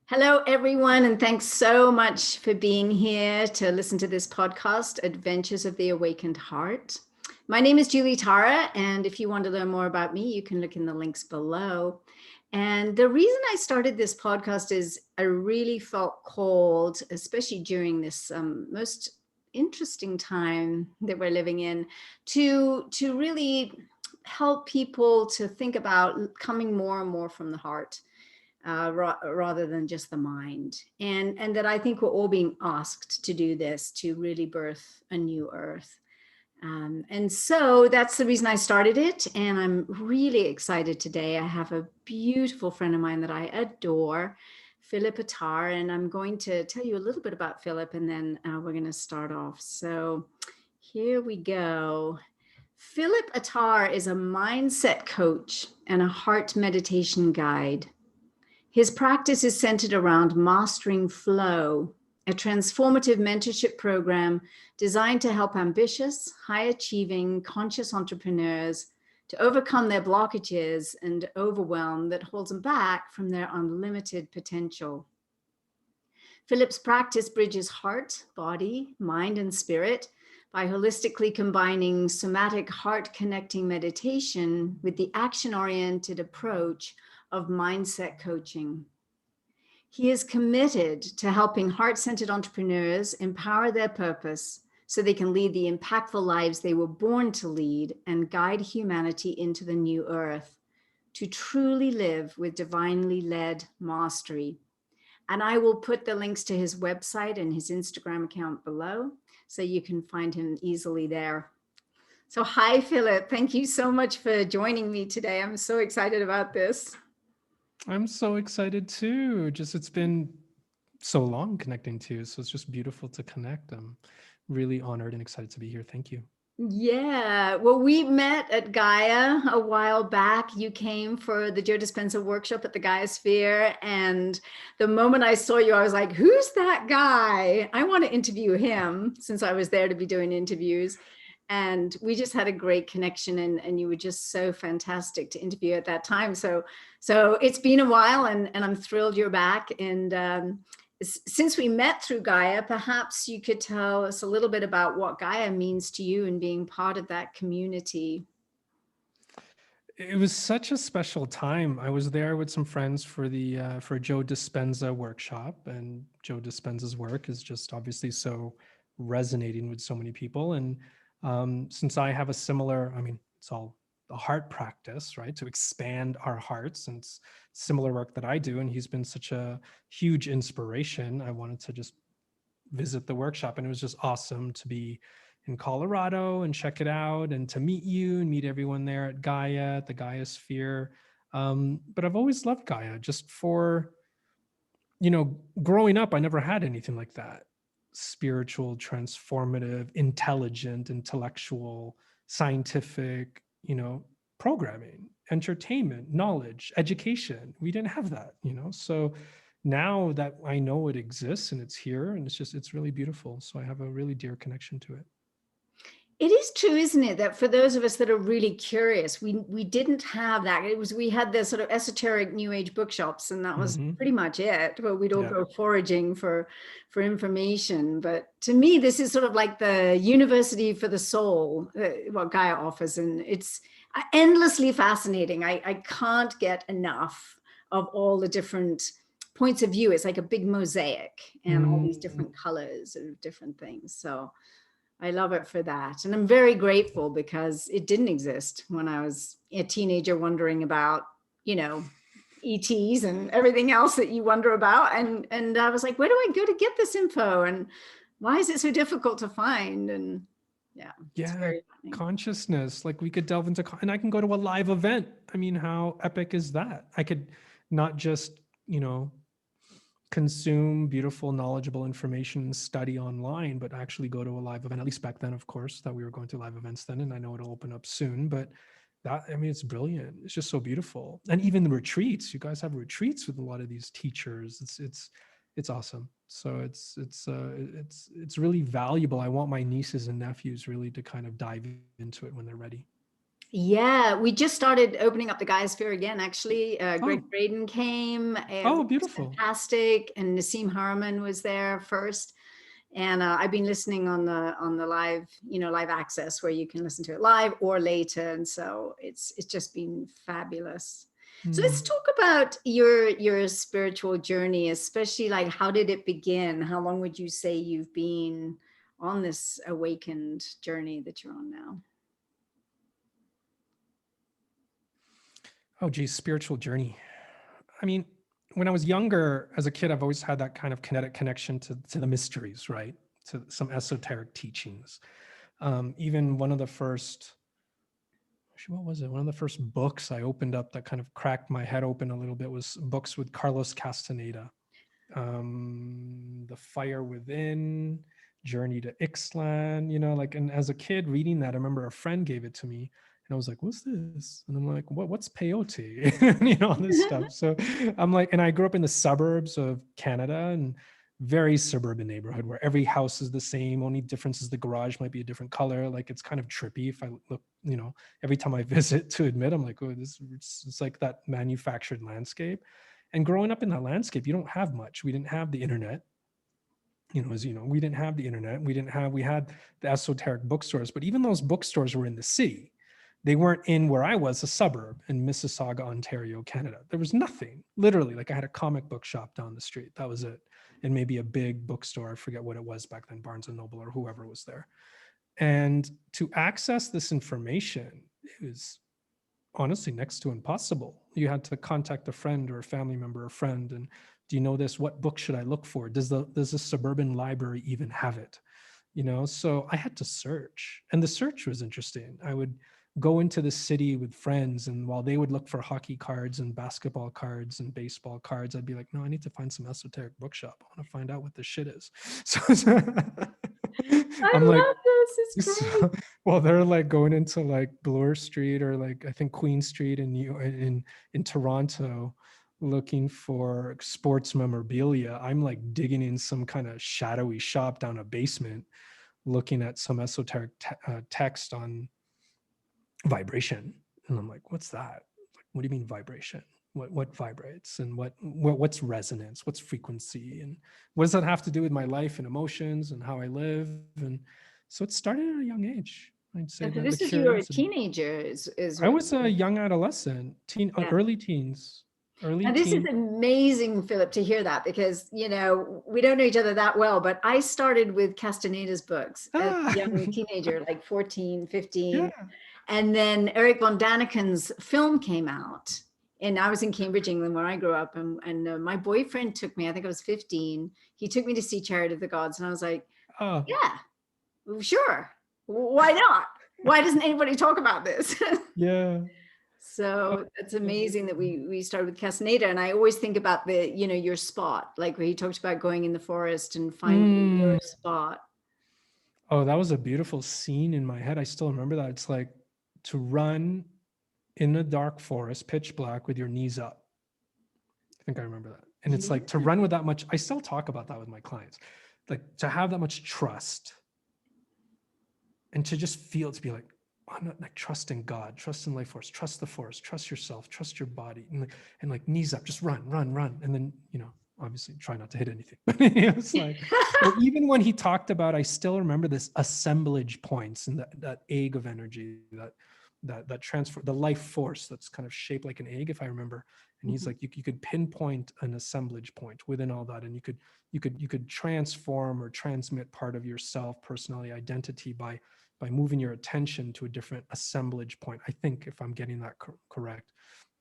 Hello, everyone, and thanks so much for being here to listen to this podcast, Adventures of the Awakened Heart. My name is Julie Tara, and if you want to learn more about me, you can look in the links below. And the reason I started this podcast is I really felt called, especially during this most interesting time that we're living in, to really help people to think about coming more and more from the heart. Rather than just the mind, and that I think we're all being asked to do this to really birth a new earth. And so that's the reason I started it, and I'm really excited today. I have a beautiful friend of mine that I adore, Philip Attar, and I'm going to tell you a little bit about Philip, and then we're going to start off. So here we go. Philip Attar is a mindset coach and a heart meditation guide. His practice is centered around mastering flow, a transformative mentorship program designed to help ambitious, high-achieving, conscious entrepreneurs to overcome their blockages and overwhelm that holds them back from their unlimited potential. Philip's practice bridges heart, body, mind, and spirit by holistically combining somatic heart-connecting meditation with the action-oriented approach of mindset coaching. He is committed to helping heart-centered entrepreneurs empower their purpose so they can lead the impactful lives they were born to lead and guide humanity into the new earth to truly live with divinely led mastery. And I will put the links to his website and his Instagram account below so you can find him easily there. So hi, Philip. Thank you so much for joining me today. I'm so excited about this. I'm so excited too. It's been so long connecting to you. So it's just beautiful to connect. I'm really honored and excited to be here. Thank you. Yeah, well, we met at Gaia a while back. You came for the Joe Dispenza workshop at the Gaia Sphere. And the moment I saw you, I was like, who's that guy? I want to interview him, since I was there to be doing interviews. And we just had a great connection, and you were just so fantastic to interview at that time. So it's been a while, and I'm thrilled you're back. And since we met through Gaia, perhaps you could tell us a little bit about what Gaia means to you and being part of that community. It was such a special time. I was there with some friends for Joe Dispenza workshop, and Joe Dispenza's work is just obviously so resonating with so many people. And since I have a similar, it's all the heart practice, right? To expand our hearts, and it's similar work that I do. And he's been such a huge inspiration. I wanted to just visit the workshop, and it was just awesome to be in Colorado and check it out, and to meet you and meet everyone there at Gaia, at the Gaia Sphere. But I've always loved Gaia. Just for, growing up, I never had anything like that. Spiritual, transformative, intelligent, intellectual, scientific, programming, entertainment, knowledge, education. We didn't have that, So now that I know it exists and it's here, and it's really beautiful. So I have a really dear connection to it. It is true, isn't it, that for those of us that are really curious, we didn't have that. We had the sort of esoteric New Age bookshops, and that was pretty much it. But we'd all go foraging for information. But to me, this is sort of like the university for the soul, what Gaia offers, and it's endlessly fascinating. I can't get enough of all the different points of view. It's like a big mosaic, and all these different colors of different things. So I love it for that. And I'm very grateful because it didn't exist when I was a teenager wondering about, ETs and everything else that you wonder about. And I was like, where do I go to get this info? And why is it so difficult to find? And yeah, consciousness. Like, we could delve into, and I can go to a live event. I mean, how epic is that? I could not just, consume beautiful, knowledgeable information and study online, but actually go to a live event. At least back then, of course, that we were going to live events then, and I know it'll open up soon. But that, it's brilliant. It's just so beautiful. And even the retreats, you guys have retreats with a lot of these teachers. It's awesome. So it's really valuable. I want my nieces and nephews really to kind of dive into it when they're ready. Yeah, we just started opening up the Gaia sphere again, actually. Greg Oh, Braden came, and oh, it was beautiful. fantastic. And Nassim Harriman was there first. And I've been listening on the live, live access where you can listen to it live or later. And so it's just been fabulous. So let's Hmm. talk about your spiritual journey, especially like how did it begin? How long would you say you've been on this awakened journey that you're on now? Oh, geez, spiritual journey. I mean, when I was younger, as a kid, I've always had that kind of kinetic connection to the mysteries, right? To some esoteric teachings. Even one of the first, what was it? One of the first books I opened up that kind of cracked my head open a little bit was books with Carlos Castaneda. The Fire Within, Journey to Ixtlan, like, and as a kid reading that, I remember a friend gave it to me and I was like, what's this? And I'm like, what's peyote? All this stuff. So I'm like, and I grew up in the suburbs of Canada and very suburban neighborhood where every house is the same. Only difference is the garage might be a different color. Like it's kind of trippy if I look, every time I visit to admit, I'm like, oh, it's like that manufactured landscape. And growing up in that landscape, you don't have much. We didn't have the internet. As you know, we didn't have the internet. We had the esoteric bookstores, but even those bookstores were in the city. They weren't in where I was, a suburb in Mississauga, Ontario, Canada. There was nothing, literally. Like I had a comic book shop down the street. That was it. And maybe a big bookstore. I forget what it was back then, Barnes and Noble or whoever was there. And to access this information, it was honestly next to impossible. You had to contact a friend or a family member or friend and do you know this? What book should I look for? Does the suburban library even have it? So I had to search. And the search was interesting. I would go into the city with friends and while they would look for hockey cards and basketball cards and baseball cards, I'd be like, no, I need to find some esoteric bookshop. I want to find out what this shit is. So I I'm like, love this. It's great. so, well, they're like going into like Bloor Street or like I think Queen Street in Toronto, looking for sports memorabilia. I'm like digging in some kind of shadowy shop down a basement, looking at some esoteric text on vibration, and I'm like, what's that? Like, what do you mean vibration? What vibrates and what's resonance? What's frequency? And what does that have to do with my life and emotions and how I live? And so it started at a young age. I'd say And so that the this is you were a curiosity. teenager, is I what. was a young adolescent, Yeah. early teens, early Now this is teen. amazing, Philip, to hear that because we don't know each other that well, but I started with Castaneda's books as a Ah, young teenager, like 14, 15. yeah. And then Eric von Daniken's film came out. And I was in Cambridge, England, where I grew up. And my boyfriend took me, I think I was 15. He took me to see Chariot of the Gods. And I was like, Oh, yeah, sure. Why not? Why doesn't anybody talk about this? yeah. Oh, So it's so amazing that beautiful. we started with Castaneda. And I always think about your spot, like where he talked about going in the forest and finding your Mm. spot. Oh, that was a beautiful scene in my head. I still remember that. It's like to run in a dark forest, pitch black, with your knees up. I think I remember that. And it's Yeah. like to run with that much. I still talk about that with my clients, like to have that much trust and to just feel, to be like, I'm not like trust in God, trust in life force, trust the force, trust yourself, trust your body, and like knees up, just run, run, run. And then, obviously try not to hit anything. But it's like, or even when he talked about, I still remember this assemblage points and that egg of energy, that transfer, the life force that's kind of shaped like an egg, if I remember. And he's Mhm. like, you could pinpoint an assemblage point within all that, and you could transform or transmit part of yourself, personality, identity by moving your attention to a different assemblage point. I think, if I'm getting that correct,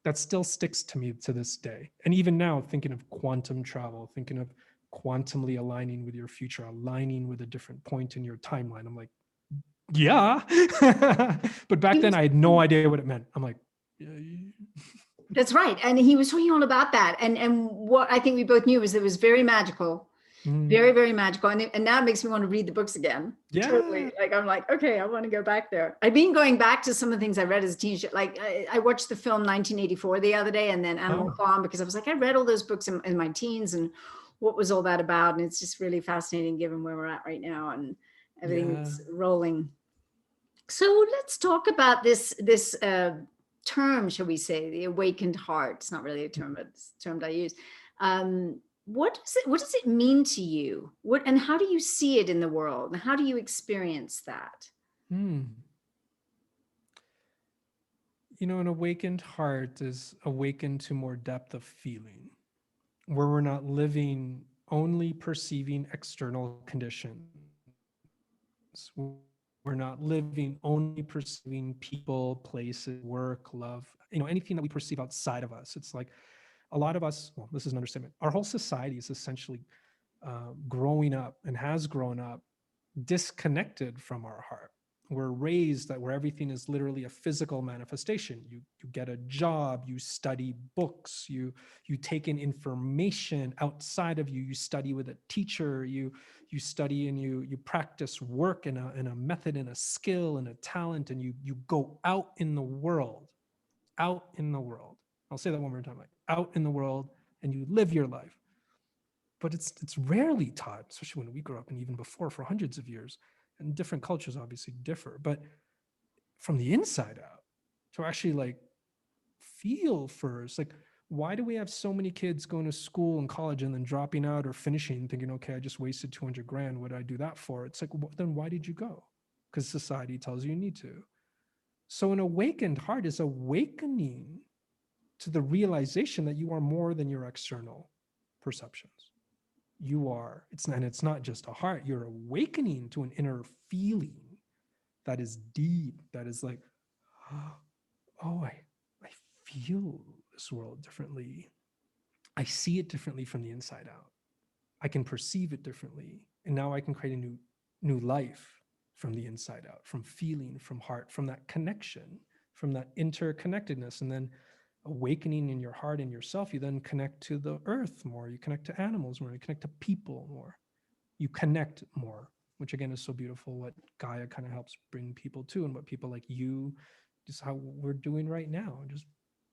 that still sticks to me to this day. And even now, thinking of quantum travel, thinking of quantumly aligning with your future, aligning with a different point in your timeline, I'm like, yeah. But back then I had no idea what it meant. I'm like, yeah. That's right. And he was talking all about that. And what I think we both knew was it was very magical, Mm, very, very magical. And now it makes me want to read the books again. yeah. Totally. Like, I'm like, okay, I want to go back there. I've been going back to some of the things I read as a teenager. Like I watched the film 1984 the other day and then Animal Oh, Farm because I was like, I read all those books in my teens and what was all that about? And it's just really fascinating given where we're at right now and yeah. everything's rolling. So let's talk about this term, shall we say, the awakened heart. It's not really a term, but it's a term that I use. What does it mean to you? And how do you see it in the world? And how do you experience that? Hmm. An awakened heart is awakened to more depth of feeling, where we're not living only perceiving external conditions. We're not living only perceiving people, places, work, love, anything that we perceive outside of us. It's like a lot of us, well, this is an understatement. Our whole society is essentially growing up and has grown up disconnected from our heart. We're raised that where everything is literally a physical manifestation. You get a job, you study books, you take in information outside of you, you study with a teacher, you study and you practice work in a method and a skill and a talent, and you go out in the world, out in the world. I'll say that one more time, like out in the world, and you live your life. But it's rarely taught, especially when we grew up and even before, for hundreds of years. And different cultures obviously differ, but from the inside out, to actually like feel first, like, why do we have so many kids going to school and college and then dropping out or finishing thinking, okay, I just wasted 200 grand, what did I do that for? It's like, well, then why did you go? Because society tells you need to. So an awakened heart is awakening to the realization that you are more than your external perceptions. You are, it's not just a heart, you're awakening to an inner feeling that is deep, that is like, oh, I feel this world differently. I see it differently from the inside out. I can perceive it differently. And now I can create a new life from the inside out, from feeling, from heart, from that connection, from that interconnectedness. And then awakening in your heart and yourself, you then connect to the earth more, you connect to animals more, you connect to people more, you connect more, which again is so beautiful, what Gaia kind of helps bring people to, and what people like you, just how we're doing right now, just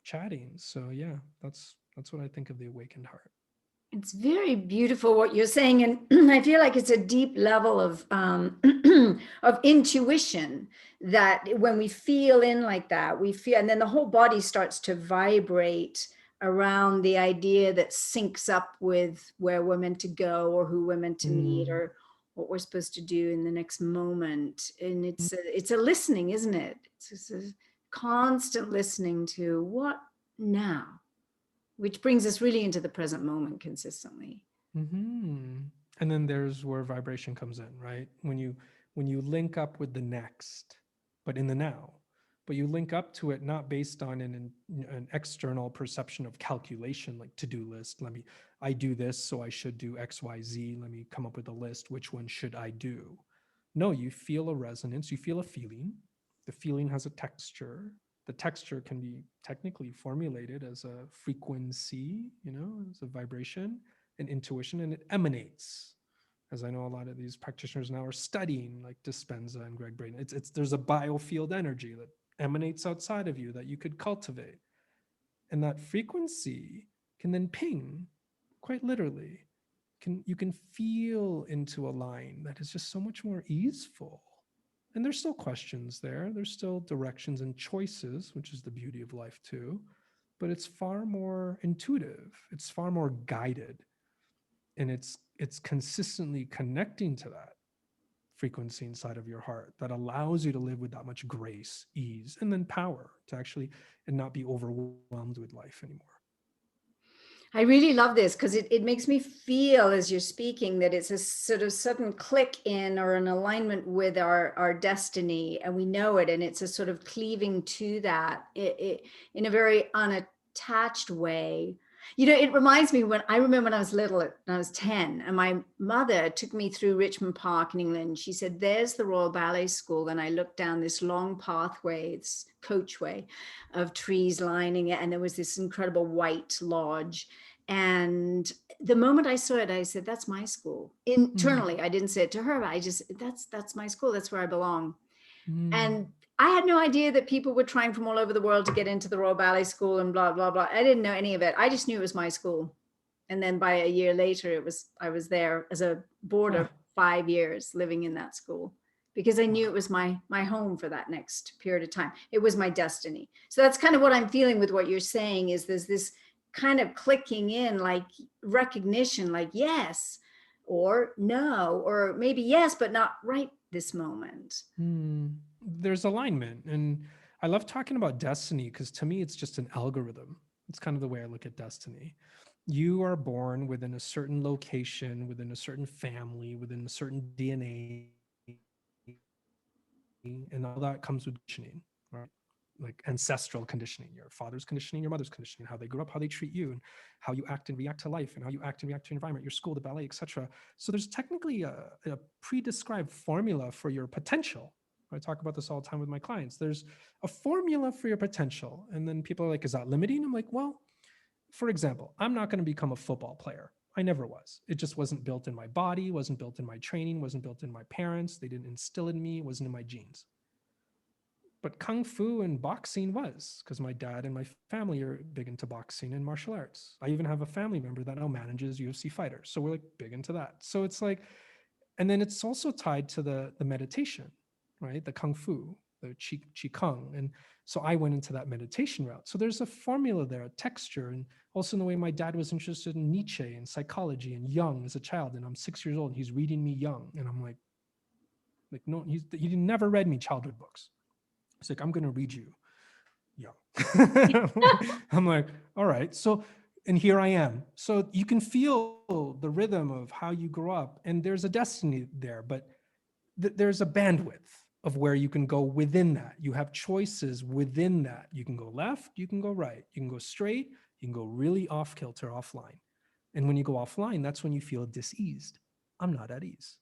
chatting. So yeah, that's what I think of the awakened heart. It's very beautiful what you're saying, and I feel like it's a deep level of of intuition that when we feel in like that, we feel, and then the whole body starts to vibrate around the idea that syncs up with where we're meant to go, or who we're meant to meet, Mm. or what we're supposed to do in the next moment. And it's a listening, isn't it? It's just a constant listening to what now, which brings us really into the present moment consistently. Mm-hmm. And then there's where vibration comes in, right? When you link up with the next, but in the now, but you link up to it not based on an external perception of calculation, like to-do list. I do this, so I should do X, Y, Z. Let me come up with a list. Which one should I do? No, you feel a resonance, you feel a feeling. The feeling has a texture. The texture can be technically formulated as a frequency, as a vibration and intuition, and it emanates. As I know, a lot of these practitioners now are studying, like Dispenza and Greg Braden. It's there's a biofield energy that emanates outside of you that you could cultivate, and that frequency can then ping, quite literally. You can feel into a line that is just so much more easeful. And there's still questions there. There's still directions and choices, which is the beauty of life too. But it's far more intuitive. It's far more guided, and it's consistently connecting to that frequency inside of your heart that allows you to live with that much grace, ease, and then power to actually and not be overwhelmed with life anymore. I really love this because it makes me feel as you're speaking that it's a sort of sudden click in or an alignment with our destiny, and we know it, and it's a sort of cleaving to that in a very unattached way. It reminds me when I remember when I was little, when I was 10, and my mother took me through Richmond Park in England. She said, "There's the Royal Ballet School." And I looked down this long pathway, this coachway of trees lining it, and there was this incredible white lodge. And the moment I saw it, I said, "That's my school." Internally, I didn't say it to her, but I just, that's my school. That's where I belong. And I had no idea that people were trying from all over the world to get into the Royal Ballet School and blah, blah, blah. I didn't know any of it. I just knew it was my school. And then by a year later, I was there as a boarder, Ah, 5 years living in that school. because I knew it was my home for that next period of time. It was my destiny. So that's kind of what I'm feeling with what you're saying, is there's this kind of clicking in, like recognition, like yes or no, or maybe yes, but not right this moment. There's alignment. And I love talking about destiny because to me, it's just an algorithm. It's kind of the way I look at destiny. You are born within a certain location, within a certain family, within a certain DNA, and all that comes with conditioning, right? Like ancestral conditioning, your father's conditioning, your mother's conditioning, how they grew up, how they treat you, and how you act and react to life, and how you act and react to your environment, your school, the ballet, etc. So there's technically a pre-described formula for your potential. I talk about this all the time with my clients. There's a formula for your potential. And then people are like, is that limiting? I'm like, well, for example, I'm not going to become a football player. I never was. It just wasn't built in my body, wasn't built in my training, wasn't built in my parents. They didn't instill in me, it wasn't in my genes. But kung fu and boxing was, because my dad and my family are big into boxing and martial arts. I even have a family member that now manages UFC fighters. So we're like big into that. So it's like, and then it's also tied to the meditation, right? The kung fu, the qi kung. And so I went into that meditation route. So there's a formula there, a texture, and also in the way my dad was interested in Nietzsche and psychology and Jung as a child. And I'm 6 years old and he's reading me Jung. And I'm like no, he never read me childhood books. It's like, I'm going to read you Jung. I'm like, all right. So, and here I am. So you can feel the rhythm of how you grew up, and there's a destiny there, but there's a bandwidth of where you can go within that. You have choices within that. You can go left, you can go right, you can go straight, you can go really off kilter, offline. And when you go offline, that's when you feel diseased. I'm not at ease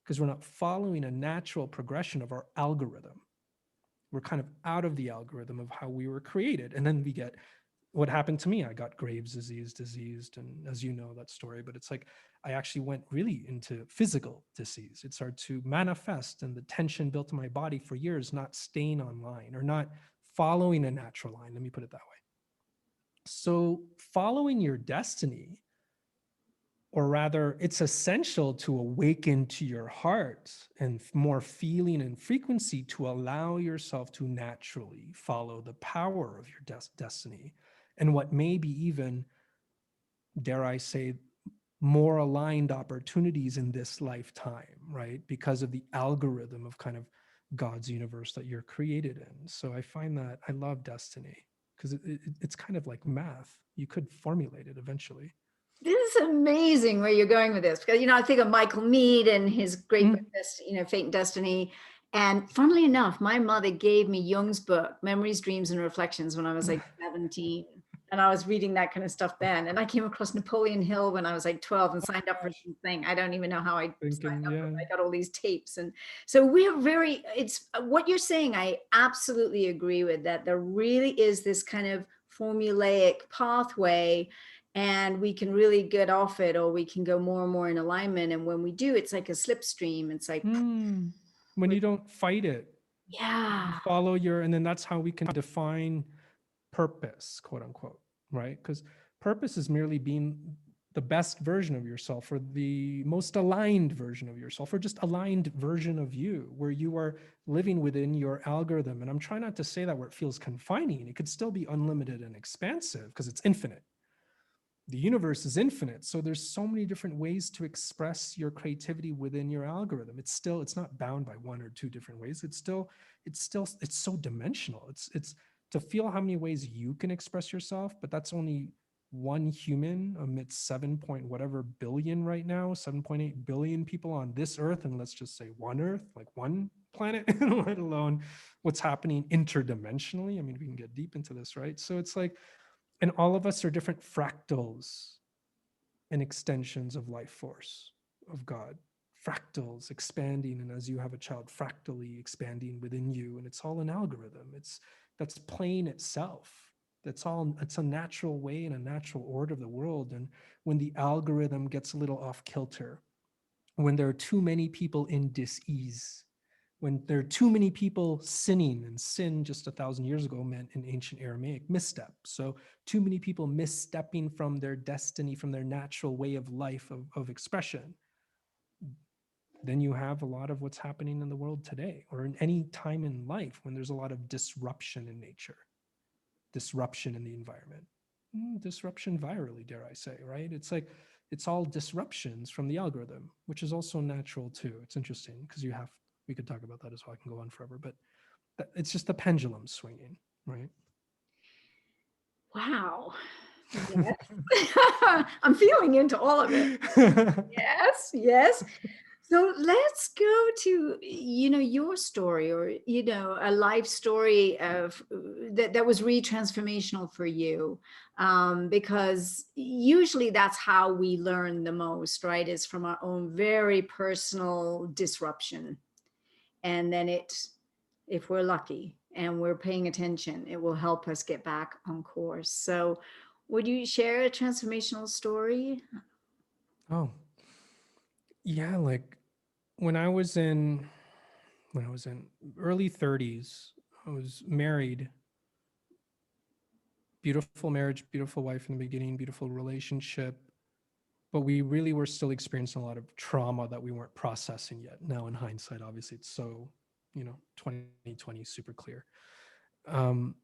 because we're not following a natural progression of our algorithm. We're kind of out of the algorithm of how we were created. And then we get what happened to me. I got Graves' diseased. And as you know that story, but it's like, I actually went really into physical disease. It started to manifest, and the tension built in my body for years, not staying online or not following a natural line. Let me put it that way. So following your destiny, or rather, it's essential to awaken to your heart and more feeling and frequency to allow yourself to naturally follow the power of your destiny and what may be even, dare I say, more aligned opportunities in this lifetime, right? Because of the algorithm of kind of God's universe that you're created in. So I find that I love destiny because it's kind of like math. You could formulate it eventually. This is amazing where you're going with this, because I think of Michael Meade and his great book, Fate and Destiny. And funnily enough, my mother gave me Jung's book, Memories, Dreams, and Reflections, when I was like 17. And I was reading that kind of stuff then. And I came across Napoleon Hill when I was like 12 and signed up for something. I don't even know how I signed up, but I got all these tapes. And so we're it's what you're saying. I absolutely agree with that. There really is this kind of formulaic pathway, and we can really get off it, or we can go more and more in alignment. And when we do, it's like a slipstream. It's like when you don't fight it, yeah, you follow and then that's how we can define purpose, quote unquote, right? Because purpose is merely being the best version of yourself, or the most aligned version of yourself, or just aligned version of you, where you are living within your algorithm. And I'm trying not to say that where it feels confining. It could still be unlimited and expansive because it's infinite. The universe is infinite. So there's so many different ways to express your creativity within your algorithm. It's not bound by one or two different ways. It's so dimensional. It's to feel how many ways you can express yourself, but that's only one human amidst 7 point whatever billion right now, 7.8 billion people on this earth. And let's just say one earth, like one planet, let alone what's happening interdimensionally. I mean, we can get deep into this, right? So it's like, and all of us are different fractals and extensions of life force, of God. Fractals expanding, and as you have a child, fractally expanding within you. And it's all an algorithm. That's playing itself. It's a natural way and a natural order of the world. And when the algorithm gets a little off kilter, when there are too many people in dis-ease, when there are too many people sinning, and sin just 1,000 years ago meant in ancient Aramaic misstep. So too many people misstepping from their destiny, from their natural way of life, of expression. then you have a lot of what's happening in the world today, or in any time in life when there's a lot of disruption in nature, disruption in the environment, disruption virally, dare I say, right? It's like, it's all disruptions from the algorithm, which is also natural too. It's interesting because we could talk about that as well. I can go on forever, but it's just the pendulum swinging, right? Wow. Yes. I'm feeling into all of it. Yes, yes. So let's go to, your story, or, a life story of that was really transformational for you. Because usually that's how we learn the most, right? Is from our own very personal disruption. And then if we're lucky and we're paying attention, it will help us get back on course. So would you share a transformational story? Oh, yeah. Like when I was in early 30s, I was married, beautiful marriage, beautiful wife in the beginning, beautiful relationship, but we really were still experiencing a lot of trauma that we weren't processing yet. Now in hindsight, obviously it's so, 2020 super clear. Um,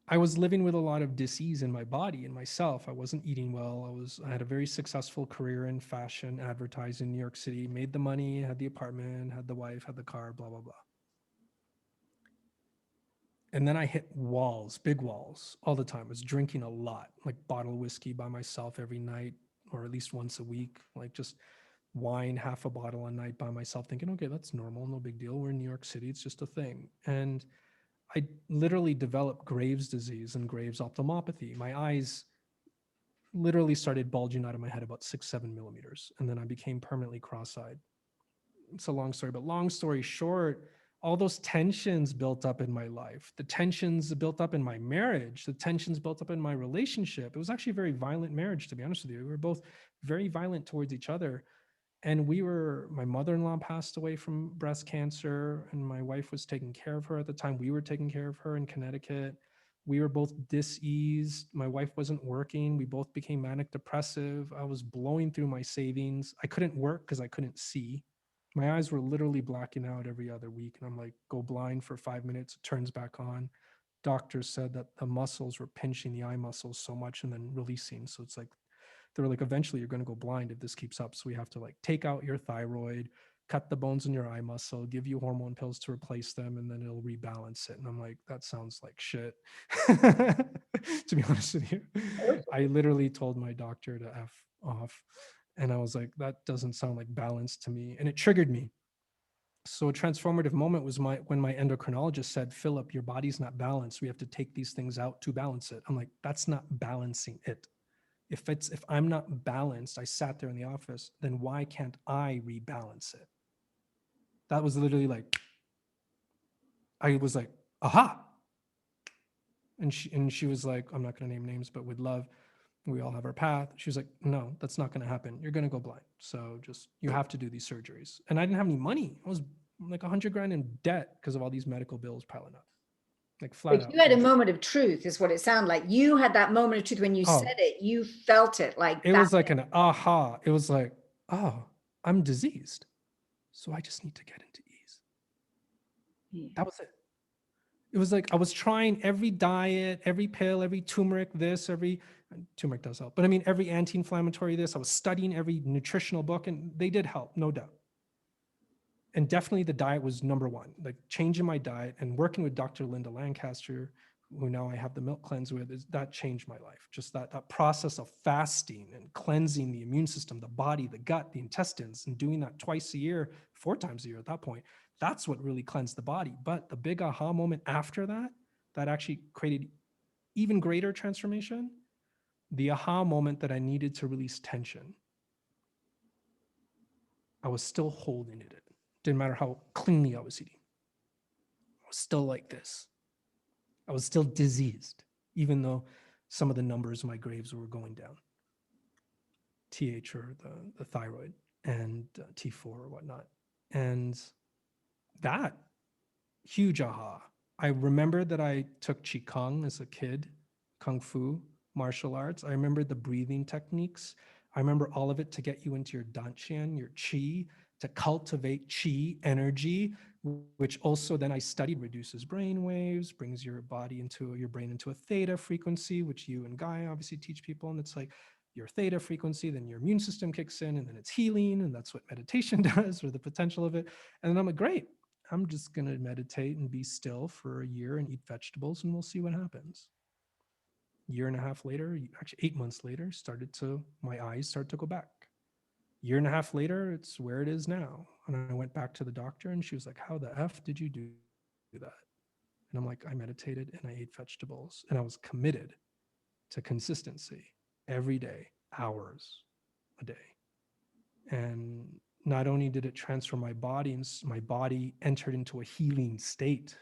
I was living with a lot of disease in my body and myself. I wasn't eating well. I had a very successful career in fashion, advertising in New York City, made the money, had the apartment, had the wife, had the car, blah, blah, blah. And then I hit walls, big walls all the time. I was drinking a lot, like bottle whiskey by myself every night, or at least once a week, like just wine, half a bottle a night by myself, thinking, okay, that's normal, no big deal. We're in New York City, it's just a thing. And I literally developed Graves' disease and Graves' ophthalmopathy. My eyes literally started bulging out of my head about 6-7 millimeters. And then I became permanently cross-eyed. It's a long story, but long story short, all those tensions built up in my life, the tensions built up in my marriage, the tensions built up in my relationship. It was actually a very violent marriage, to be honest with you. We were both very violent towards each other. And my mother-in-law passed away from breast cancer, and my wife was taking care of her at the time. We were taking care of her in Connecticut. We were both diseased. My wife wasn't working. We both became manic depressive. I was blowing through my savings. I couldn't work because I couldn't see. My eyes were literally blacking out every other week. And I'm like, go blind for 5 minutes, it turns back on. Doctors said that the muscles were pinching the eye muscles so much and then releasing. So it's like, they were like, eventually you're going to go blind if this keeps up. So we have to like take out your thyroid, cut the bones in your eye muscle, give you hormone pills to replace them, and then it'll rebalance it. And I'm like, that sounds like shit. To be honest with you, I literally told my doctor to F off. And I was like, that doesn't sound like balance to me. And it triggered me. So a transformative moment was when my endocrinologist said, Philip, your body's not balanced. We have to take these things out to balance it. I'm like, that's not balancing it. If I'm not balanced, I sat there in the office, then why can't I rebalance it? That was literally like, I was like, aha. And she was like, I'm not going to name names, but with love, we all have our path. She was like, no, that's not going to happen. You're going to go blind. So you have to do these surgeries. And I didn't have any money. I was like 100 grand in debt because of all these medical bills piling up, like flat But out. you had a moment of truth, is what it sounded like. You had that moment of truth when you said it. You felt it like it that. was like an aha. It was like, oh, I'm diseased. So I just need to get into ease. Yeah. That was it. It was like I was trying every diet, every pill, every turmeric turmeric does help, but I mean every anti-inflammatory this. I was studying every nutritional book, and they did help, no doubt. And definitely the diet was number one. Like changing my diet and working with Dr. Linda Lancaster, who now I have the milk cleanse with, that changed my life. Just that process of fasting and cleansing the immune system, the body, the gut, the intestines, and doing that twice a year, 4 times a year at that point. That's what really cleansed the body. But the big aha moment after that actually created even greater transformation, the aha moment that I needed to release tension. I was still holding it. Didn't matter how cleanly I was eating. I was still like this. I was still diseased, even though some of the numbers of my Graves were going down. TH, or the thyroid, and T4 or whatnot. And that huge aha. I remember that I took Qigong as a kid, Kung Fu, martial arts. I remember the breathing techniques. I remember all of it to get you into your dantian, your chi, to cultivate chi energy, which also then I studied reduces brain waves, brings your brain into a theta frequency, which you and Gaia obviously teach people. And it's like your theta frequency, then your immune system kicks in, and then it's healing. And that's what meditation does, or the potential of it. And then I'm like, great, I'm just going to meditate and be still for a year and eat vegetables, and we'll see what happens. Year and a half later, actually 8 months later, my eyes start to go back. Year and a half later, it's where it is now. And I went back to the doctor, and she was like, how the F did you do that? And I'm like, I meditated and I ate vegetables, and I was committed to consistency every day, hours a day. And not only did it transform my body, and my body entered into a healing state.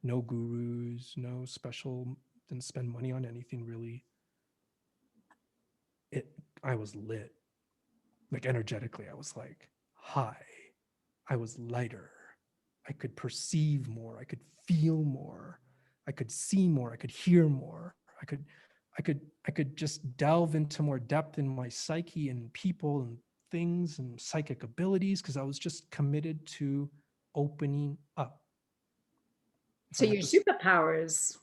No gurus, no special, didn't spend money on anything really. I was lit. Like energetically, I was like high. I was lighter. I could perceive more. I could feel more. I could see more. I could hear more. I could just delve into more depth in my psyche and people and things and psychic abilities, because I was just committed to opening up. So your superpowers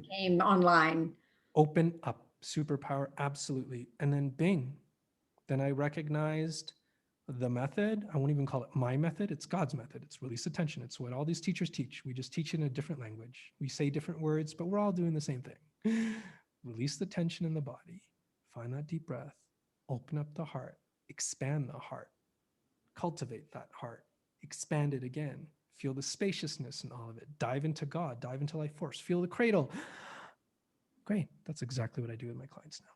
came online. Open up, superpower, absolutely. And then bing, then I recognized the method. I won't even call it my method. It's God's method. It's release attention. It's what all these teachers teach. We just teach it in a different language. We say different words, but we're all doing the same thing. Release the tension in the body. Find that deep breath. Open up the heart. Expand the heart. Cultivate that heart. Expand it again. Feel the spaciousness in all of it. Dive into God. Dive into life force. Feel the cradle. Great. That's exactly what I do with my clients now.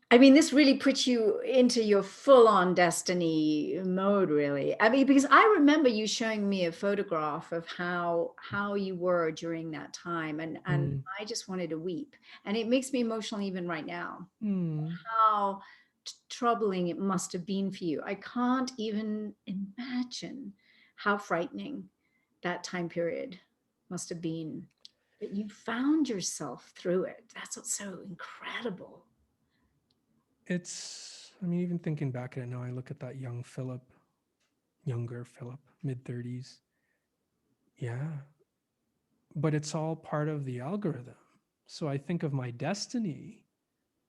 I mean, this really puts you into your full-on destiny mode, really. I mean, because I remember you showing me a photograph of how you were during that time, and I just wanted to weep. And it makes me emotional even right now. How troubling it must have been for you. I can't even imagine how frightening that time period must have been. But you found yourself through it. That's what's so incredible. I mean, even thinking back at it now, I look at that younger Philip, mid-30s. Yeah. But it's all part of the algorithm. So I think of my destiny,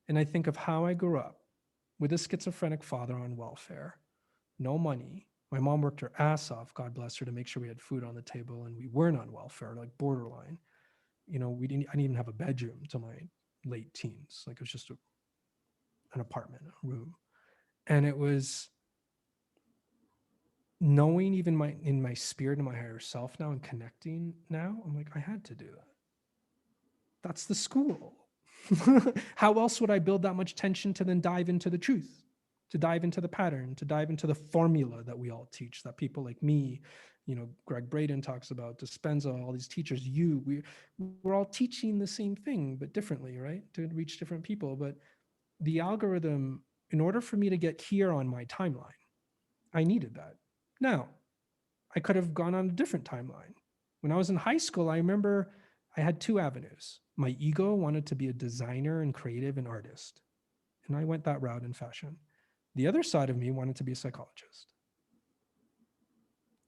and I think of how I grew up with a schizophrenic father on welfare, no money. My mom worked her ass off, God bless her, to make sure we had food on the table, and we weren't on welfare, like borderline. I didn't even have a bedroom till my late teens. Like it was just an apartment, a room. And it was knowing even in my spirit and my higher self now, and connecting now, I'm like, I had to do that. That's the school. How else would I build that much tension to then dive into the truth, to dive into the pattern, to dive into the formula that we all teach, that people like me, Greg Braden talks about, Dispenza, all these teachers, we're all teaching the same thing, but differently, right? To reach different people. But the algorithm, in order for me to get here on my timeline, I needed that. Now, I could have gone on a different timeline. When I was in high school, I remember I had two avenues. My ego wanted to be a designer and creative and artist, and I went that route in fashion. The other side of me wanted to be a psychologist.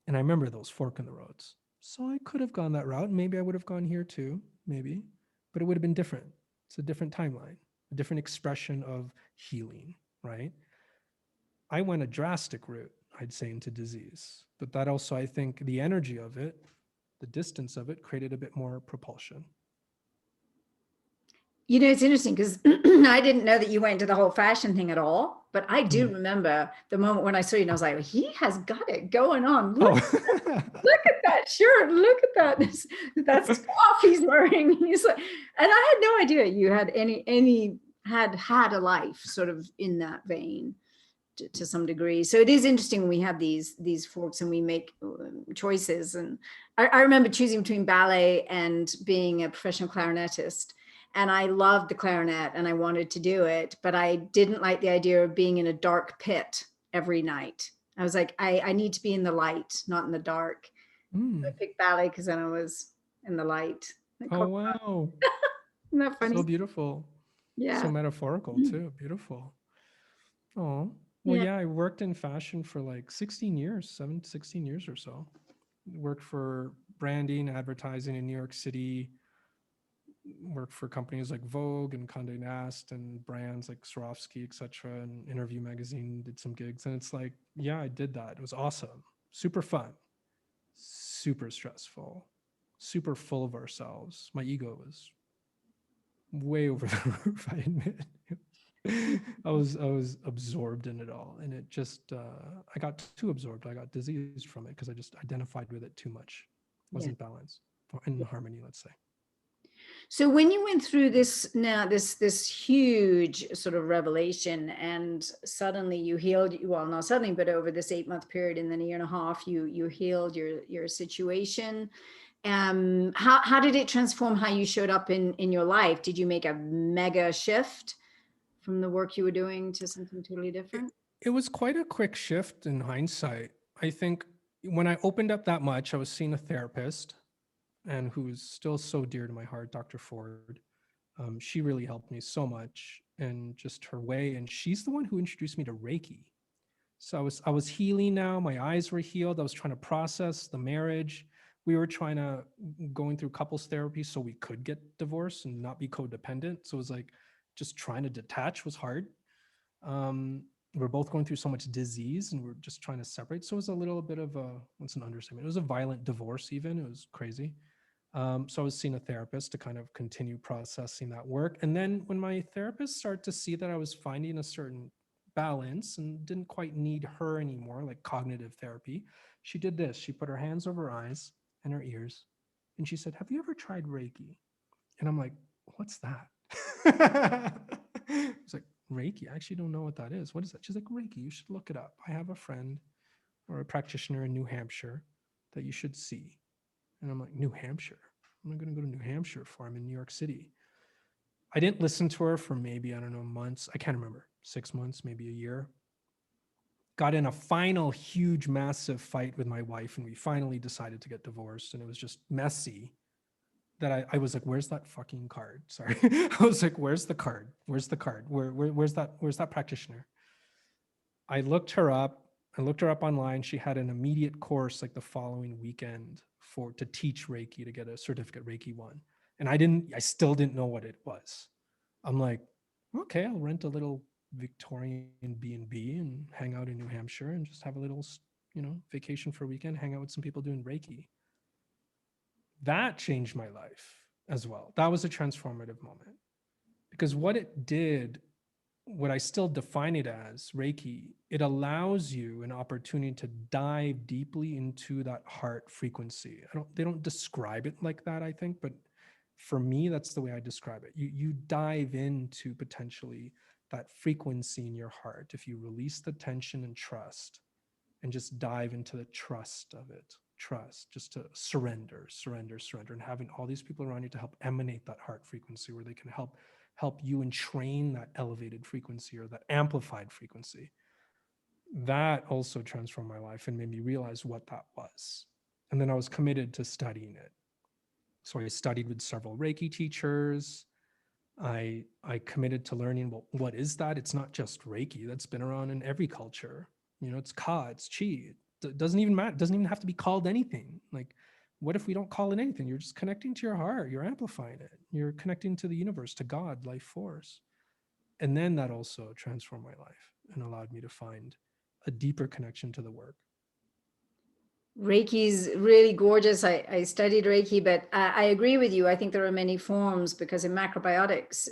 And I remember those fork in the roads. So I could have gone that route. Maybe I would have gone here too, maybe, but it would have been different. It's a different timeline, a different expression of healing, right? I went a drastic route, I'd say, into disease. But that also, I think the energy of it, the distance of it, created a bit more propulsion. It's interesting because I didn't know that you went into the whole fashion thing at all, but I do remember the moment when I saw you and I was like, he has got it going on. Look at that shirt. Look at that. That's scarf he's wearing. He's like, and I had no idea you had had a life sort of in that vein to some degree. So it is interesting when we have these forks and we make choices. And I remember choosing between ballet and being a professional clarinetist. And I loved the clarinet and I wanted to do it, but I didn't like the idea of being in a dark pit every night. I was like, I need to be in the light, not in the dark. I picked ballet because then I was in the light. Oh, wow. Isn't that funny? So beautiful. So Yeah. metaphorical too. Beautiful. Oh, well, Yeah. yeah, I worked in fashion for like 16 years, 16 years or so. Worked for branding, advertising in New York City, worked for companies like Vogue and Condé Nast and brands like Swarovski, etc. And Interview Magazine, did some gigs. And it's like, yeah, I did that. It was awesome. Super fun, super stressful, super full of ourselves. My ego was way over the roof, I admit. I was absorbed in it all, and it just I got too absorbed. I got diseased from it because I just identified with it too much. Yeah. Wasn't balanced or in harmony, let's say. So when you went through this huge sort of revelation, and suddenly you healed, well, not suddenly, but over this 8-month period and then a year and a half, you healed your situation. How did it transform how you showed up in your life? Did you make a mega shift from the work you were doing to something totally it, different? it was quite a quick shift in hindsight. I think when I opened up that much, I was seeing a therapist, and who's still so dear to my heart, Dr. Ford. She really helped me so much, and just her way. And she's the one who introduced me to Reiki. So I was healing now. My eyes were healed. I was trying to process the marriage. We were trying to going through couples therapy so we could get divorced and not be codependent. So it was like just trying to detach was hard. Um, we're both going through so much disease, and we're just trying to separate. So it was a little bit of a, what's an understatement? It was a violent divorce even. It was crazy. So I was seeing a therapist to kind of continue processing that work. And then when my therapist started to see that I was finding a certain balance and didn't quite need her anymore, like cognitive therapy, she did this. She put her hands over her eyes and her ears, and she said, "Have you ever tried Reiki?" And I'm like, "What's that?" It's like, "Reiki? I actually don't know what that is. What is that?" She's like, "Reiki, you should look it up. I have a friend or a practitioner in New Hampshire that you should see." And I'm like, "New Hampshire? I'm not going to go to New Hampshire for. I'm in New York City." I didn't listen to her for maybe, I don't know, months. I can't remember, 6 months, maybe a year. Got in a final huge, massive fight with my wife, and we finally decided to get divorced. And it was just messy that I was like, "Where's that fucking card?" Sorry. I was like, "Where's the card? Where's the card? Where's that practitioner?" I looked her up. I looked her up online. She had an immediate course like the following weekend for to teach Reiki, to get a certificate Reiki 1. And I still didn't know what it was. I'm like, "Okay, I'll rent a little Victorian B&B and hang out in New Hampshire and just have a little, vacation for a weekend, hang out with some people doing Reiki." That changed my life as well. That was a transformative moment, because what it did, what I still define it as Reiki, it allows you an opportunity to dive deeply into that heart frequency. They don't describe it like that, I think, but for me, that's the way I describe it. You dive into potentially that frequency in your heart if you release the tension and trust, and just dive into the trust of it. Trust, just to surrender, and having all these people around you to help emanate that heart frequency, where they can help you and train that elevated frequency or that amplified frequency. That also transformed my life and made me realize what that was. And then I was committed to studying it. So I studied with several Reiki teachers. I committed to learning, well, what is that? It's not just Reiki. That's been around in every culture. It's Ka, it's Chi. It doesn't even matter. It doesn't even have to be called anything. Like, what if we don't call it anything? You're just connecting to your heart. You're amplifying it. You're connecting to the universe, to God, life force. And then that also transformed my life and allowed me to find a deeper connection to the work. Reiki's really gorgeous. I studied Reiki, but I agree with you. I think there are many forms, because in macrobiotics,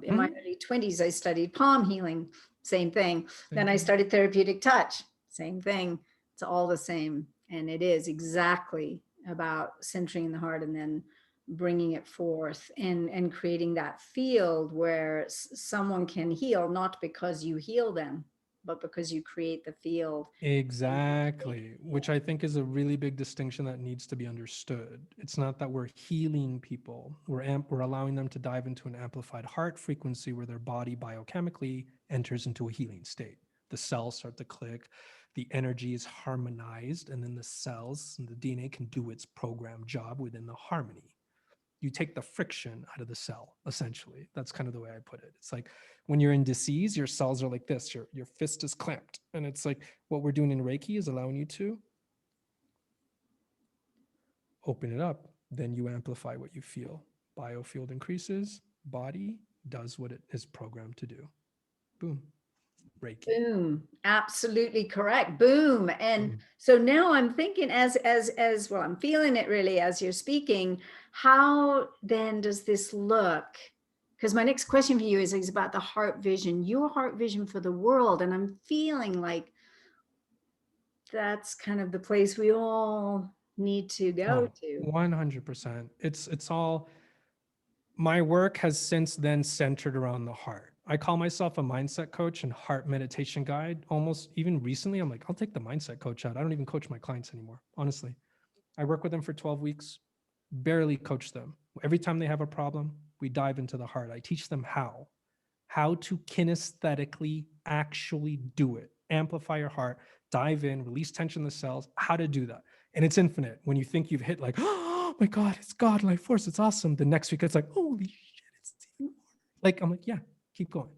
in my Mhm. early 20s, I studied palm healing, same thing. Same Then I thing. studied therapeutic touch, same thing. It's all the same. And it is exactly about centering the heart and then bringing it forth, and creating that field where someone can heal, not because you heal them, but because you create the field. Exactly, which I think is a really big distinction that needs to be understood. It's not that we're healing people, we're allowing them to dive into an amplified heart frequency where their body biochemically enters into a healing state. The cells start to click, the energy is harmonized, and then the cells and the DNA can do its programmed job within the harmony. You take the friction out of the cell, essentially. That's kind of the way I put it. It's like when you're in disease, your cells are like this, your fist is clamped. And it's like what we're doing in Reiki is allowing you to open it up. Then you amplify what you feel. Biofield increases, body does what it is programmed to do. Boom. Reiki. Boom. Absolutely correct. Boom. And so now I'm thinking as well, I'm feeling it really as you're speaking. How then does this look? Because my next question for you is about the heart vision, your heart vision for the world. And I'm feeling like that's kind of the place we all need to go to. 100%. It's all, my work has since then centered around the heart. I call myself a mindset coach and heart meditation guide. Almost even recently, I'm like, I'll take the mindset coach out. I don't even coach my clients anymore. Honestly, I work with them for 12 weeks, barely coach them. Every time they have a problem, we dive into the heart. I teach them how to kinesthetically actually do it. Amplify your heart, dive in, release tension in the cells, how to do that. And it's infinite. When you think you've hit like, oh my God, it's God, life force, it's awesome. The next week it's like, holy shit, it's like, I'm like, yeah, keep going.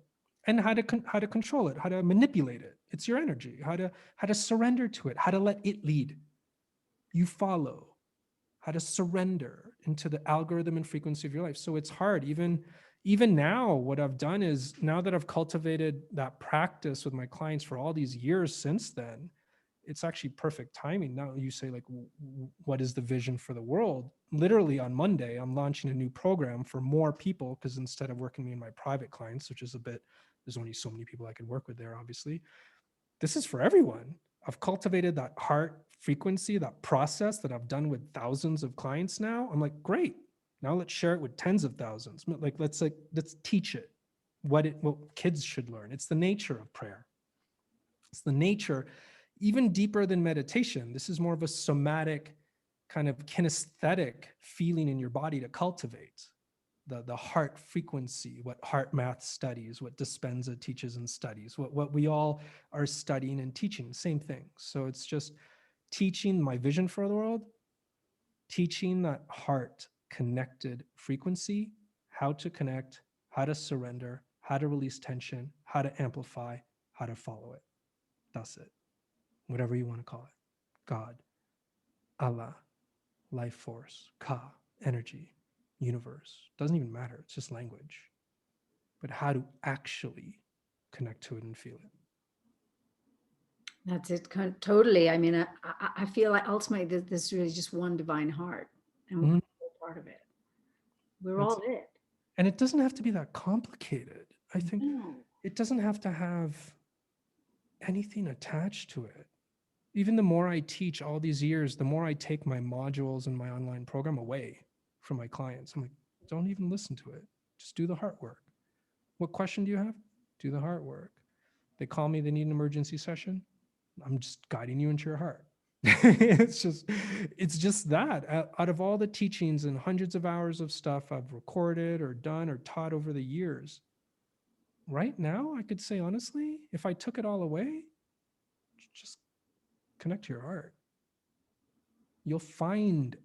And how to control it, how to manipulate it. It's your energy, how to surrender to it, how to let it lead. You follow, how to surrender into the algorithm and frequency of your life. So it's hard. Even now, what I've done is, now that I've cultivated that practice with my clients for all these years since then, it's actually perfect timing. Now you say like, what is the vision for the world? Literally on Monday, I'm launching a new program for more people, because instead of working me and my private clients, which is a bit, there's only so many people I can work with there, obviously. This is for everyone. I've cultivated that heart frequency, that process that I've done with thousands of clients now. I'm like, great. Now let's share it with tens of thousands. Let's teach it what kids should learn. It's the nature of prayer. It's the nature, even deeper than meditation. This is more of a somatic kind of kinesthetic feeling in your body to cultivate. The heart frequency, what heart math studies, what Dispenza teaches and studies, what we all are studying and teaching, same thing. So it's just teaching my vision for the world, teaching that heart connected frequency, how to connect, how to surrender, how to release tension, how to amplify, how to follow it. That's it. Whatever you want to call it. God, Allah, life force, Ka, energy, universe. Doesn't even matter. It's just language. But how to actually connect to it and feel it. That's it. Totally. I mean, I feel like ultimately this is really just one divine heart, and we're all part of it. We're all it. And it doesn't have to be that complicated. I think No. it doesn't have to have anything attached to it. Even the more I teach all these years, the more I take my modules and my online program away from my clients. I'm like, don't even listen to it. Just do the heart work. What question do you have? Do the heart work. They call me, they need an emergency session. I'm just guiding you into your heart. it's just that. Out of all the teachings and hundreds of hours of stuff I've recorded or done or taught over the years, right now, I could say honestly, if I took it all away, just connect to your heart. You'll find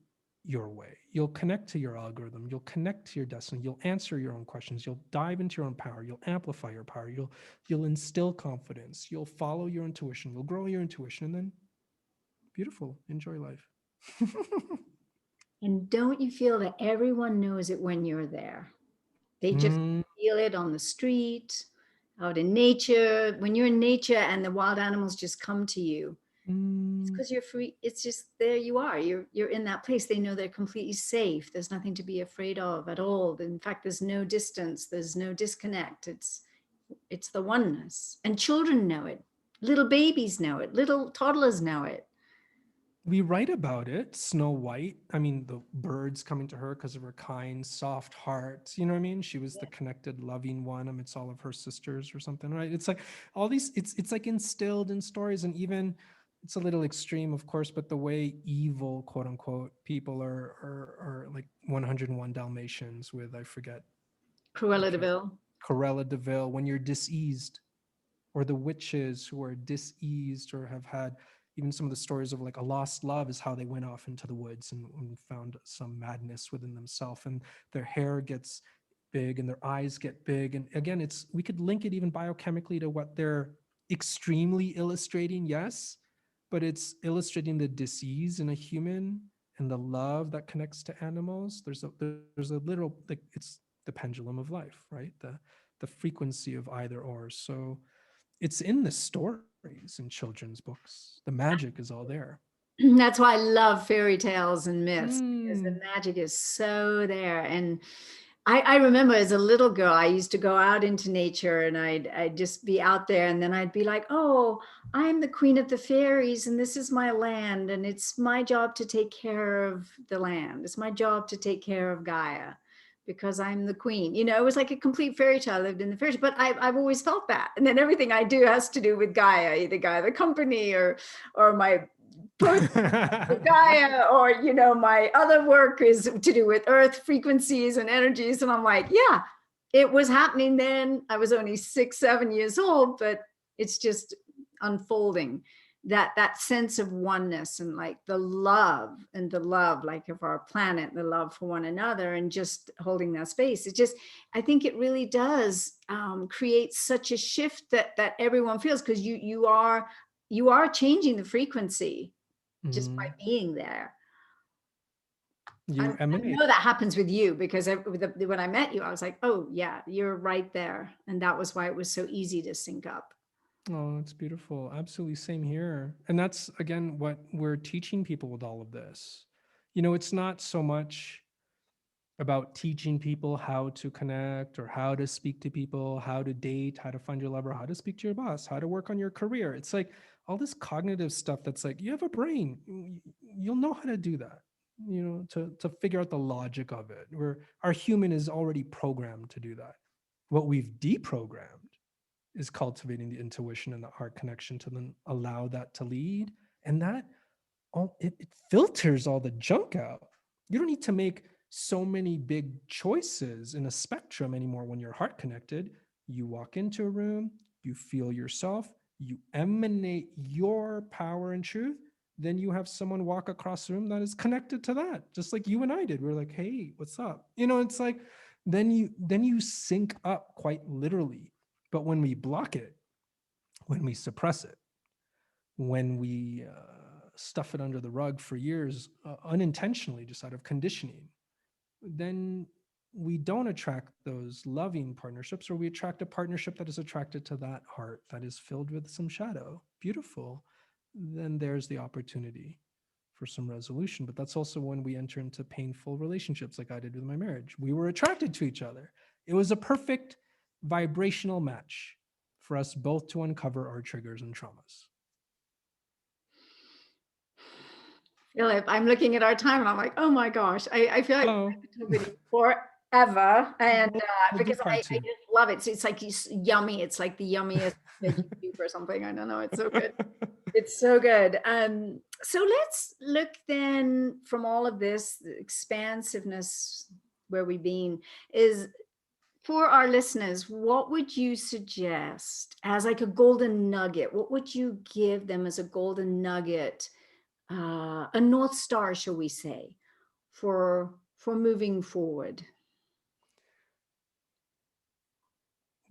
your way. You'll connect to your algorithm. You'll connect to your destiny. You'll answer your own questions. You'll dive into your own power. You'll amplify your power. You'll instill confidence. You'll follow your intuition. You'll grow your intuition, and then beautiful. Enjoy life. And don't you feel that everyone knows it when you're there? They just feel it on the street, out in nature. When you're in nature and the wild animals just come to you, it's because you're free. It's just there you are. You're in that place. They know they're completely safe. There's nothing to be afraid of at all. In fact, there's no distance. There's no disconnect. It's the oneness. And children know it. Little babies know it. Little toddlers know it. We write about it. Snow White, I mean, the birds coming to her because of her kind, soft heart. You know what I mean? She was the connected, loving one amidst all of her sisters or something, right? It's like all these, it's like instilled in stories. And even it's a little extreme, of course, but the way evil, quote unquote, people are like 101 Dalmatians with, I forget. Cruella de Vil. Cruella de Vil, when you're diseased, or the witches who are diseased or have had even some of the stories of like a lost love is how they went off into the woods and found some madness within themselves, and their hair gets big and their eyes get big. And again, it's, we could link it even biochemically to what they're extremely illustrating, yes, but it's illustrating the disease in a human and the love that connects to animals. There's a little, like, it's the pendulum of life, right? The frequency of either or. So it's in the stories in children's books. The magic is all there. That's why I love fairy tales and myths, because the Mm. magic is so there. And I remember as a little girl, I used to go out into nature and I'd just be out there, and then I'd be like, oh, I'm the queen of the fairies and this is my land and it's my job to take care of the land. It's my job to take care of Gaia because I'm the queen. You know, it was like a complete fairy tale. I lived in the fairy tale, but I've always felt that. And then everything I do has to do with Gaia, either Gaia the company or my Gaia, or you know, my other work is to do with earth frequencies and energies. And I'm like, yeah, it was happening then. I was only 6, 7 years old, but it's just unfolding, that sense of oneness and like the love, and the love like of our planet, the love for one another, and just holding that space. It just, I think it really does create such a shift that everyone feels, because you are changing the frequency just by Mm. being there. I You emanate. know that happens with you, because when I met you, I was like, oh, yeah, you're right there. And that was why it was so easy to sync up. Oh, it's beautiful. Absolutely. Same here. And that's, again, what we're teaching people with all of this. You know, it's not so much about teaching people how to connect or how to speak to people, how to date, how to find your lover, how to speak to your boss, how to work on your career. It's like all this cognitive stuff that's like, you have a brain, you'll know how to do that, you know, to figure out the logic of it. Where our human is already programmed to do that. What we've deprogrammed is cultivating the intuition and the heart connection to then allow that to lead. And that all it filters all the junk out. You don't need to make so many big choices in a spectrum anymore when you're heart connected. You walk into a room, you feel yourself, you emanate your power and truth. Then you have someone walk across the room that is connected to that, just like you and I did. We're like, hey, what's up? You know, it's like then you sync up quite literally. But when we block it, when we suppress it, when we stuff it under the rug for years, unintentionally, just out of conditioning, then we don't attract those loving partnerships, or we attract a partnership that is attracted to that heart that is filled with some shadow. Beautiful. Then there's the opportunity for some resolution. But that's also when we enter into painful relationships, like I did with my marriage. We were attracted to each other. It was a perfect vibrational match for us both to uncover our triggers and traumas. Philip, I'm looking at our time and I'm like, oh my gosh, I feel like Oh, we could talk with you forever. And we'll, we'll do because part I two. just love it. So it's like yummy. It's like the yummiest veggie soup or something. I don't know. It's so good. It's so good. So let's look then from all of this, the expansiveness where we've been, is for our listeners, what would you suggest as like a golden nugget? What would you give them as a golden nugget, a North Star, shall we say, for moving forward?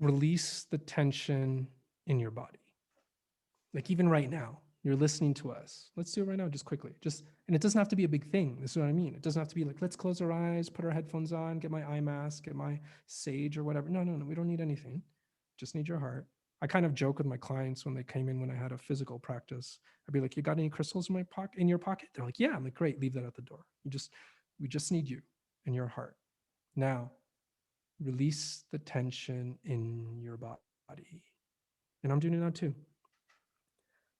Release the tension in your body. Like even right now, you're listening to us. Let's do it right now, just quickly. Just, and it doesn't have to be a big thing. This is what I mean. It doesn't have to be like, let's close our eyes, put our headphones on, get my eye mask, get my sage or whatever. No, no, no. We don't need anything. Just need your heart. I kind of joke with my clients when they came in when I had a physical practice. I'd be like, "You got any crystals in my pocket? In your pocket?" They're like, "Yeah." I'm like, "Great, leave that at the door. We just need you and your heart." Now, release the tension in your body. And I'm doing it now too.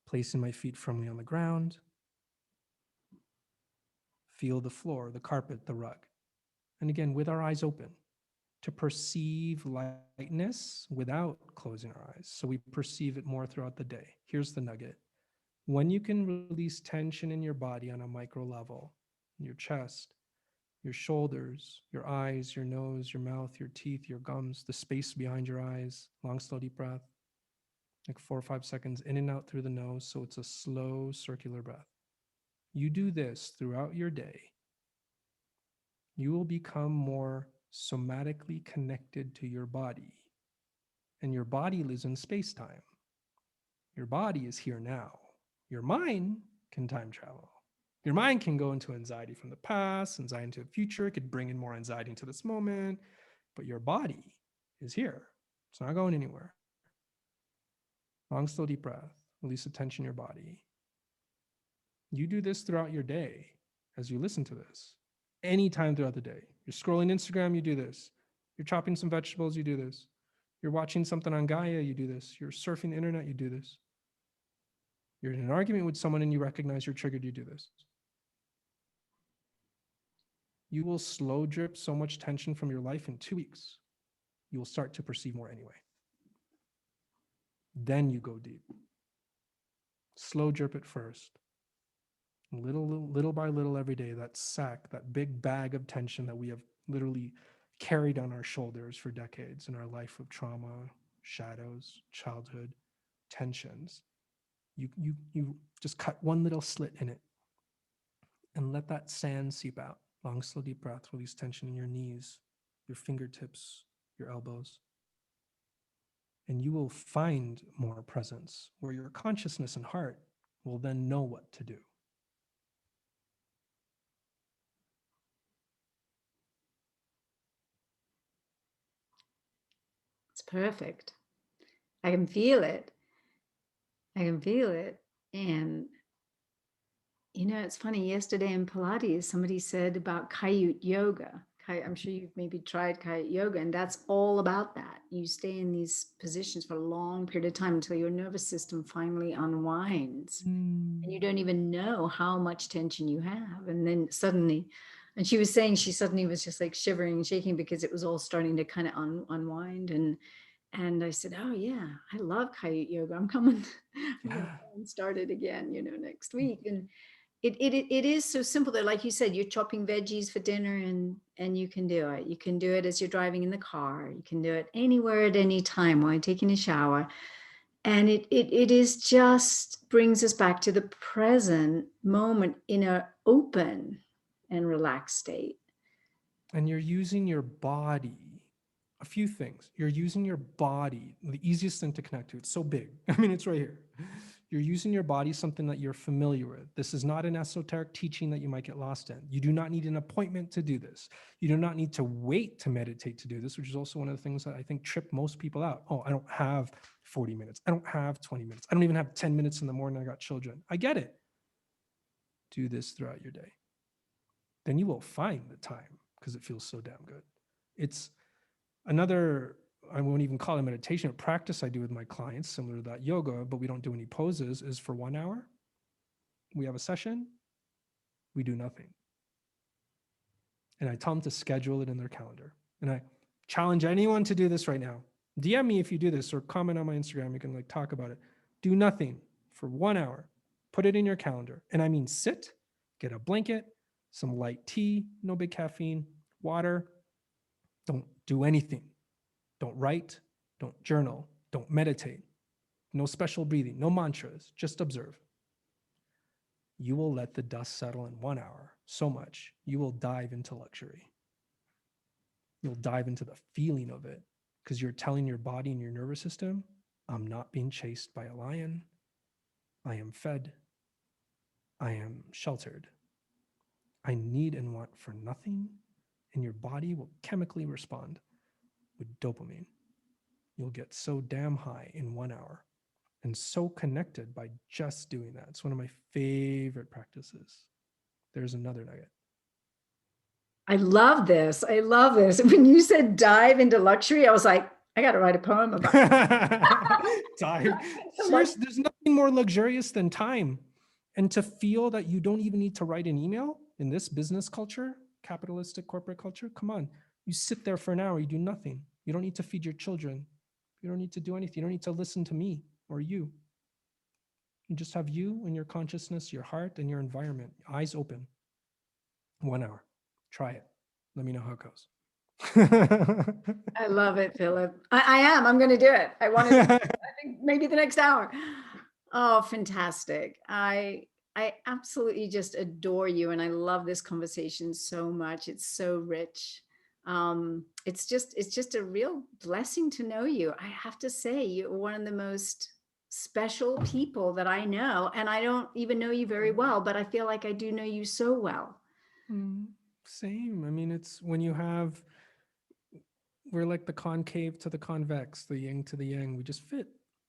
Placing my feet firmly on the ground. Feel the floor, the carpet, the rug. And again, with our eyes open, to perceive lightness without closing our eyes. So we perceive it more throughout the day. Here's the nugget. When you can release tension in your body on a micro level, your chest, your shoulders, your eyes, your nose, your mouth, your teeth, your gums, the space behind your eyes, long, slow, deep breath. like 4 or 5 seconds in and out through the nose. So it's a slow circular breath. You do this throughout your day, you will become more somatically connected to your body. And your body lives in space time. Your body is here now. Your mind can time travel. Your mind can go into anxiety from the past, anxiety into the future. It could bring in more anxiety into this moment. But your body is here. It's not going anywhere. Long, slow, deep breath. Release the tension in your body. You do this throughout your day as you listen to this. Anytime throughout the day. You're scrolling Instagram, you do this. You're chopping some vegetables, you do this. You're watching something on Gaia, you do this. You're surfing the internet, you do this. You're in an argument with someone and you recognize you're triggered, you do this. You will slow drip so much tension from your life in 2 weeks. You will start to perceive more anyway. Then you go deep. Slow drip it first. Little by little every day, that sack, that big bag of tension that we have literally carried on our shoulders for decades in our life of trauma, shadows, childhood, tensions. You just cut one little slit in it and let that sand seep out. Long, slow, deep breath. Release tension in your knees, your fingertips, your elbows. And you will find more presence where your consciousness and heart will then know what to do. It's perfect. I can feel it. I can feel it. And, you know, it's funny. Yesterday in Pilates, somebody said about Kayut yoga. I'm sure you've maybe tried Kayut yoga, and that's all about that. You stay in these positions for a long period of time until your nervous system finally unwinds. And you don't even know how much tension you have. And then suddenly, and she was saying she suddenly was just like shivering and shaking because it was all starting to kind of unwind. And I said, oh yeah, I love Kayut yoga. I'm coming, I'm going to start it again, you know, next week. And it is so simple that, like you said, you're chopping veggies for dinner and you can do it. You can do it as you're driving in the car. You can do it anywhere at any time while you're taking a shower. And it is just brings us back to the present moment in an open and relaxed state. And you're using your body. A few things. You're using your body, the easiest thing to connect to. It's so big. I mean, it's right here. You're using your body, something that you're familiar with. This is not an esoteric teaching that you might get lost in. You do not need an appointment to do this. You do not need to wait to meditate to do this, which is also one of the things that I think trip most people out. Oh, I don't have 40 minutes. I don't have 20 minutes. I don't even have 10 minutes in the morning. I got children. I get it. Do this throughout your day. Then you will find the time because it feels so damn good. It's another, I won't even call it meditation, a practice I do with my clients, similar to that yoga, but we don't do any poses, is for 1 hour. We have a session, we do nothing. And I tell them to schedule it in their calendar. And I challenge anyone to do this right now. DM me if you do this or comment on my Instagram. You can like talk about it. Do nothing for 1 hour. Put it in your calendar. And I mean, sit, get a blanket, some light tea, no big caffeine, water. Don't do anything. Don't write, don't journal, don't meditate. No special breathing, no mantras, just observe. You will let the dust settle in 1 hour so much, you will dive into luxury. You'll dive into the feeling of it because you're telling your body and your nervous system, I'm not being chased by a lion. I am fed. I am sheltered. I need and want for nothing. And your body will chemically respond with dopamine. You'll get so damn high in 1 hour and so connected by just doing that. It's one of my favorite practices. There's another nugget. I love this. I love this. When you said dive into luxury, I was like, I got to write a poem about it. Dive. Seriously, there's nothing more luxurious than time. And to feel that you don't even need to write an email in this business culture, capitalistic corporate culture, come on. You sit there for an hour, you do nothing. You don't need to feed your children. You don't need to do anything. You don't need to listen to me or you. You just have you and your consciousness, your heart, and your environment. Eyes open. 1 hour. Try it. Let me know how it goes. I love it, Philip. I am. I'm going to do it. I want to do it. I think maybe the next hour. Oh, fantastic. I absolutely just adore you, and I love this conversation so much. It's so rich. It's just a real blessing to know you. I have to say, you're one of the most special people that I know, and I don't even know you very well, but I feel like I do know you so well. Mm, same. I mean, it's when you have, we're like the concave to the convex, the yin to the yang. We just fit,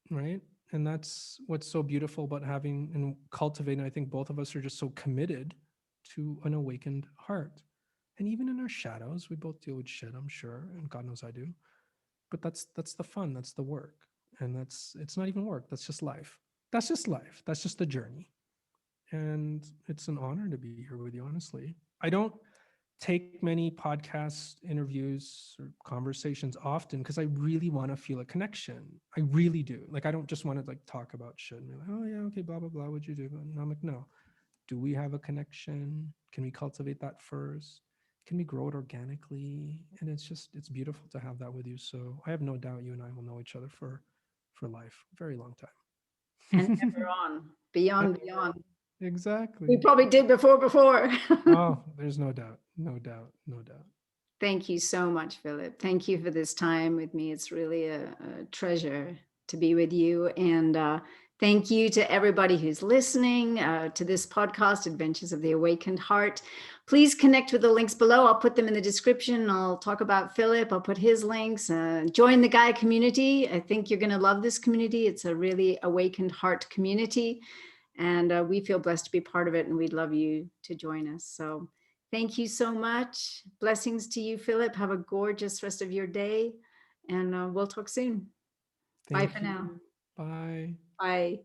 right? And that's what's so beautiful about having and cultivating. I think both of us are just so committed to an awakened heart. And even in our shadows, we both deal with shit, I'm sure, and God knows I do. But that's the fun, that's the work. And it's not even work, that's just life. That's just life. That's just the journey. And it's an honor to be here with you, honestly. I don't take many podcast interviews or conversations often because I really want to feel a connection. I really do. Like, I don't just want to like talk about shit and be like, oh yeah, okay, blah blah blah. What'd you do? And I'm like, no. Do we have a connection? Can we cultivate that first? Can we grow it organically? And it's beautiful to have that with you. So I have no doubt you and I will know each other for life, very long And time. ever on, beyond, beyond. We Exactly. probably did before. Oh, there's no doubt, no doubt, no doubt. Thank you so much, Philip. Thank you for this time with me. It's really a treasure to be with you. And thank you to everybody who's listening to this podcast, Adventures of the Awakened Heart. Please connect with the links below. I'll put them in the description. I'll talk about Philip. I'll put his links. Join the Gaia community. I think you're going to love this community. It's a really awakened heart community. And we feel blessed to be part of it. And we'd love you to join us. So thank you so much. Blessings to you, Philip. Have a gorgeous rest of your day. And we'll talk soon. Bye Thank for now. you. Bye. Bye.